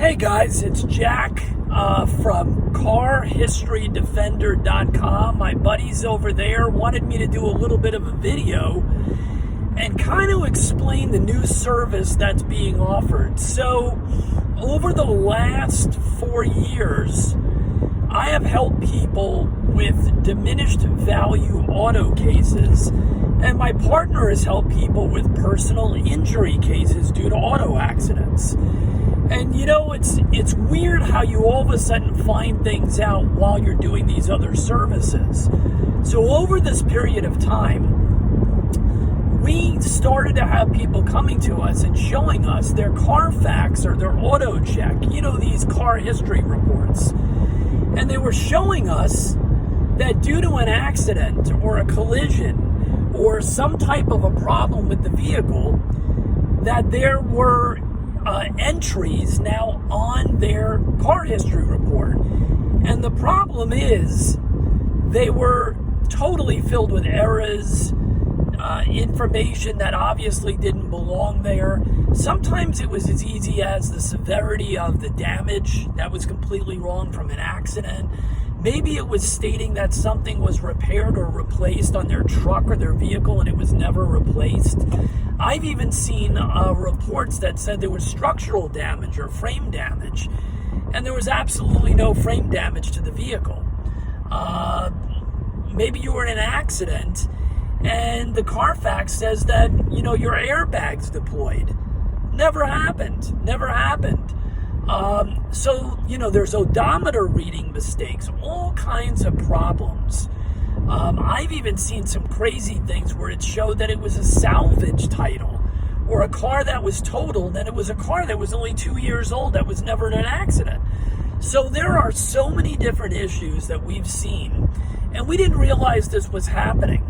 Hey guys, it's Jack from CarHistoryDefender.com. My buddies over there wanted me to do a little bit of a video and kind of explain the new service that's being offered. So, over the last 4 years, I have helped people with diminished value auto cases, and my partner has helped people with personal injury cases due to auto accidents. And you know, it's weird how you all of a sudden find things out while you're doing these other services. So over this period of time, we started to have people coming to us and showing us their CARFAX or their auto check, you know, these car history reports. And they were showing us that due to an accident or a collision or some type of a problem with the vehicle, that there were entries now on their car history report. And the problem is they were totally filled with errors, information that obviously didn't belong there. Sometimes it was as easy as the severity of the damage that was completely wrong from an accident. Maybe it was stating that something was repaired or replaced on their truck or their vehicle and it was never replaced. I've even seen reports that said there was structural damage or frame damage, and there was absolutely no frame damage to the vehicle. Maybe you were in an accident and the CARFAX says that, you know, your airbag's deployed. Never happened. So, you know, there's odometer reading mistakes, all kinds of problems. I've even seen some crazy things where it showed that it was a salvage title or a car that was totaled, and it was a car that was only 2 years old that was never in an accident. So there are so many different issues that we've seen, and we didn't realize this was happening.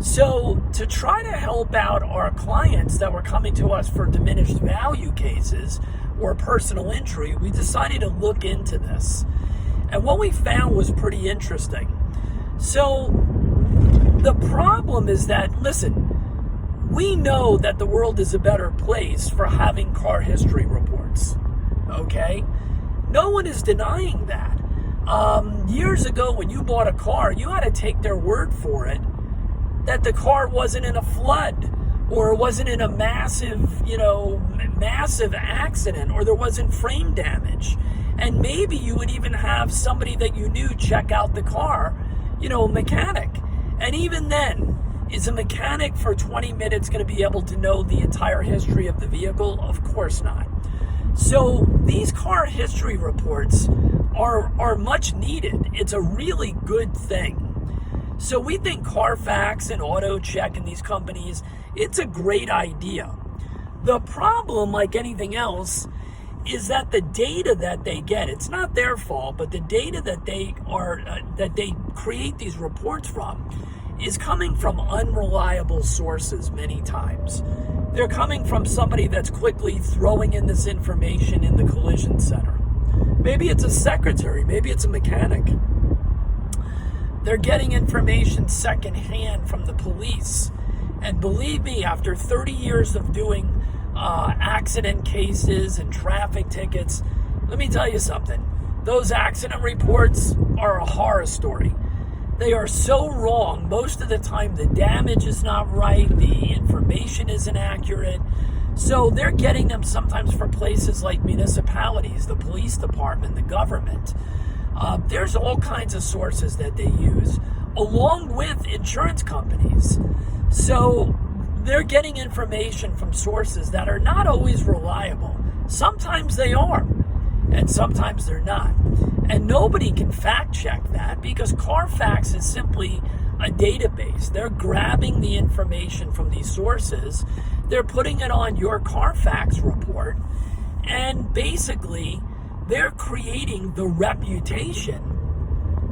So to try to help out our clients that were coming to us for diminished value cases or personal injury, we decided to look into this. And what we found was pretty interesting. So the problem is that, listen, we know that the world is a better place for having car history reports, okay? No one is denying that. Years ago when you bought a car, you had to take their word for it that the car wasn't in a flood or wasn't in a massive accident, or there wasn't frame damage. And maybe you would even have somebody that you knew check out the car, you know, a mechanic. And even then, is a mechanic for 20 minutes going to be able to know the entire history of the vehicle? Of course not. So these car history reports are much needed. It's a really good thing. So we think CARFAX and AutoCheck and these companies, it's a great idea. The problem, like anything else, is that the data that they get, it's not their fault, but the data that they create these reports from is coming from unreliable sources many times. They're coming from somebody that's quickly throwing in this information in the collision center. Maybe it's a secretary, maybe it's a mechanic. They're getting information secondhand from the police. And believe me, after 30 years of doing accident cases and traffic tickets, let me tell you something. Those accident reports are a horror story. They are so wrong. Most of the time, the damage is not right. The information isn't accurate. So they're getting them sometimes for places like municipalities, the police department, the government. There's all kinds of sources that they use, along with insurance companies. So they're getting information from sources that are not always reliable. Sometimes they are, and sometimes they're not. And nobody can fact check that because CARFAX is simply a database. They're grabbing the information from these sources, they're putting it on your CARFAX report, and basically they're creating the reputation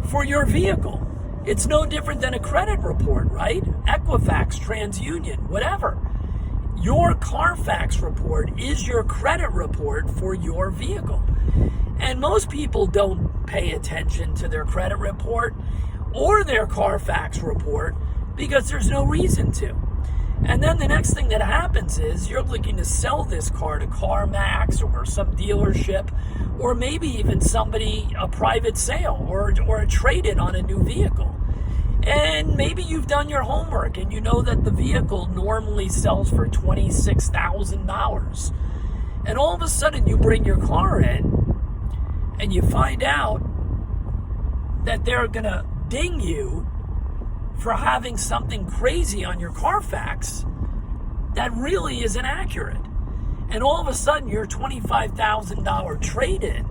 for your vehicle. It's no different than a credit report, right? Equifax, TransUnion, whatever. Your CARFAX report is your credit report for your vehicle. And most people don't pay attention to their credit report or their CARFAX report because there's no reason to. And then the next thing that happens is you're looking to sell this car to CarFax or some dealership, or maybe even somebody, a private sale or a trade-in on a new vehicle. And maybe you've done your homework and you know that the vehicle normally sells for $26,000. And all of a sudden you bring your car in and you find out that they're going to ding you for having something crazy on your CARFAX that really isn't accurate. And all of a sudden your $25,000 trade-in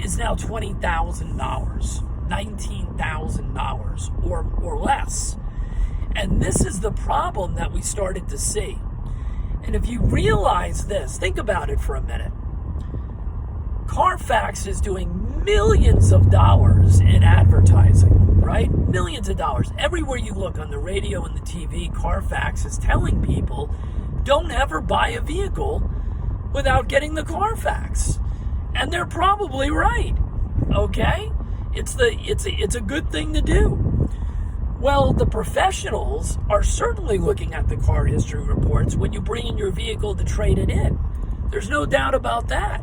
is now $20,000. $19,000 or less. And this is the problem that we started to see. And if you realize this, think about it for a minute. CARFAX is doing millions of dollars in advertising, right? Millions of dollars. Everywhere you look on the radio and the TV, CARFAX is telling people, don't ever buy a vehicle without getting the CARFAX. And they're probably right, okay? It's a good thing to do. Well, the professionals are certainly looking at the car history reports when you bring in your vehicle to trade it in. There's no doubt about that.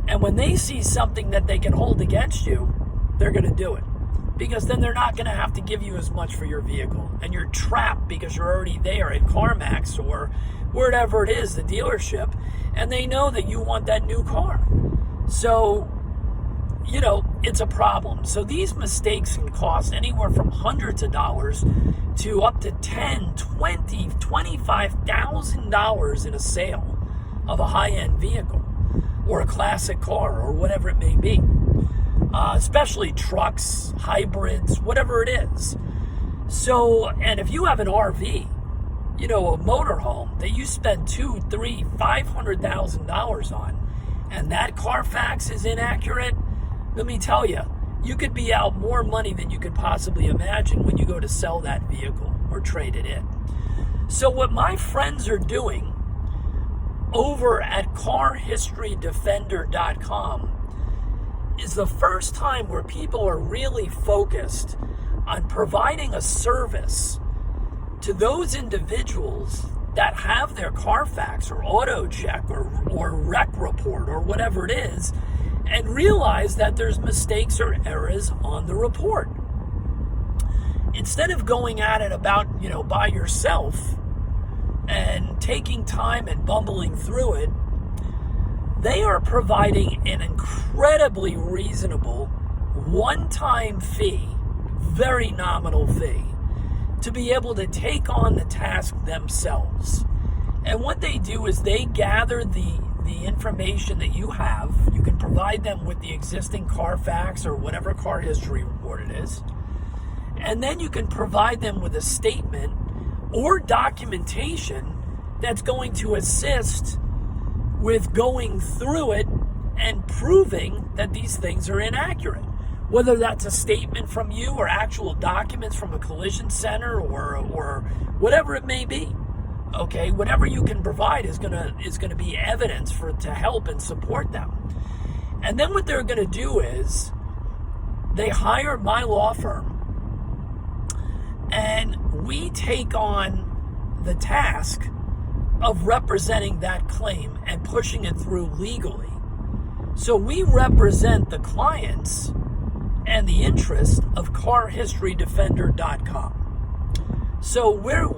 And when they see something that they can hold against you, they're going to do it. Because then they're not going to have to give you as much for your vehicle. And you're trapped because you're already there at CarMax or wherever it is, the dealership, and they know that you want that new car. So, you know, it's a problem. So these mistakes can cost anywhere from hundreds of dollars to up to $10,000, $20,000, $25,000 in a sale of a high-end vehicle or a classic car or whatever it may be. Especially trucks, hybrids, whatever it is. So, and if you have an RV, you know, a motorhome that you spend $200,000, $300,000, $500,000 on, and that CARFAX is inaccurate, let me tell you, you could be out more money than you could possibly imagine when you go to sell that vehicle or trade it in. So what my friends are doing over at CarHistoryDefender.com is the first time where people are really focused on providing a service to those individuals that have their CARFAX or auto check or rec report or whatever it is, and realize that there's mistakes or errors on the report. Instead of going at it about, you know, by yourself and taking time and bumbling through it, they are providing an incredibly reasonable one-time fee, very nominal fee, to be able to take on the task themselves. And what they do is they gather the information that you have. You can provide them with the existing CARFAX or whatever car history report it is. And then you can provide them with a statement or documentation that's going to assist with going through it and proving that these things are inaccurate. Whether that's a statement from you or actual documents from a collision center or whatever it may be. Okay, whatever you can provide is gonna be evidence to help and support them. And then what they're gonna do is they hire my law firm and we take on the task of representing that claim and pushing it through legally. So we represent the clients and the interest of CarHistoryDefender.com. So we're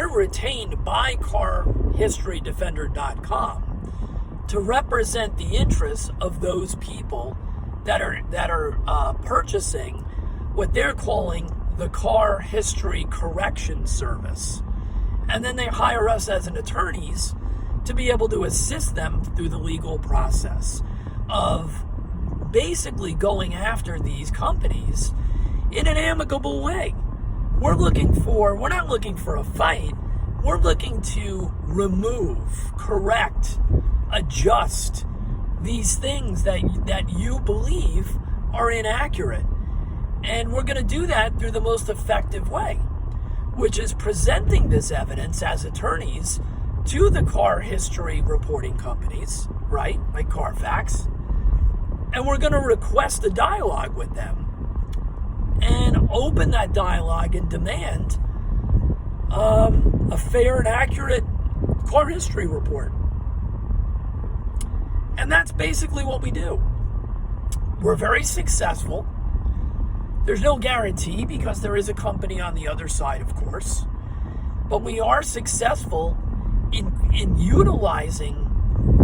retained by CarHistoryDefender.com to represent the interests of those people that are purchasing what they're calling the Car History Correction Service. And then they hire us as an attorneys to be able to assist them through the legal process of basically going after these companies in an amicable way. We're not looking for a fight. We're looking to remove, correct, adjust these things that you believe are inaccurate. And we're going to do that through the most effective way, which is presenting this evidence as attorneys to the car history reporting companies, right, like CARFAX, and we're going to request a dialogue with them and open that dialogue and demand a fair and accurate car history report. And that's basically what we do. We're very successful. There's no guarantee because there is a company on the other side, of course. But we are successful in utilizing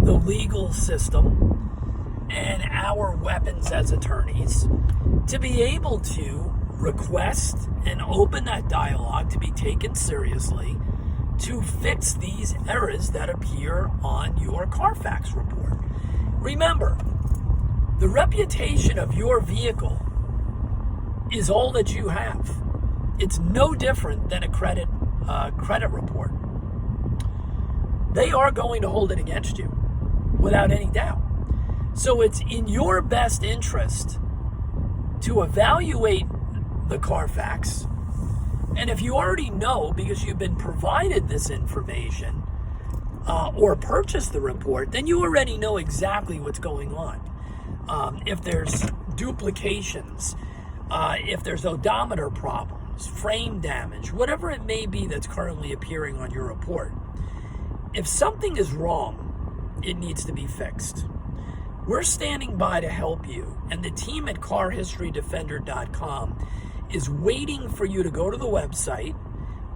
the legal system and our weapons as attorneys to be able to request and open that dialogue to be taken seriously to fix these errors that appear on your CARFAX report. Remember, the reputation of your vehicle is all that you have. It's no different than a credit report. They are going to hold it against you without any doubt. So it's in your best interest to evaluate the CARFAX. And if you already know, because you've been provided this information or purchased the report, then you already know exactly what's going on. If there's duplications, if there's odometer problems, frame damage, whatever it may be that's currently appearing on your report, if something is wrong, it needs to be fixed. We're standing by to help you, and the team at CarHistoryDefender.com is waiting for you to go to the website,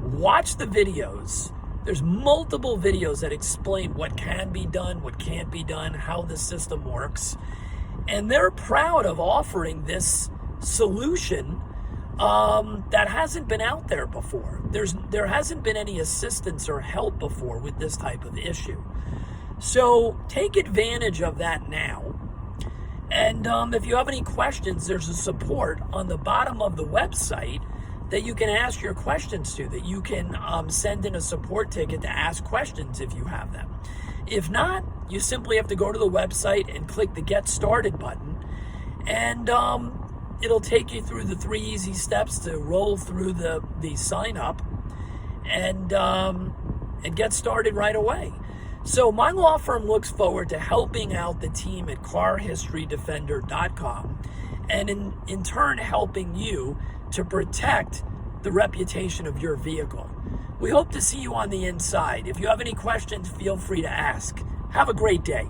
watch the videos. There's multiple videos that explain what can be done, what can't be done, how the system works. And they're proud of offering this solution that hasn't been out there before. There hasn't been any assistance or help before with this type of issue. So take advantage of that now. And if you have any questions, there's a support on the bottom of the website that you can ask your questions to, that you can send in a support ticket to ask questions if you have them. If not, you simply have to go to the website and click the Get Started button, and it'll take you through the 3 easy steps to roll through the sign up and get started right away. So my law firm looks forward to helping out the team at CarHistoryDefender.com and in turn helping you to protect the reputation of your vehicle. We hope to see you on the inside. If you have any questions, feel free to ask. Have a great day.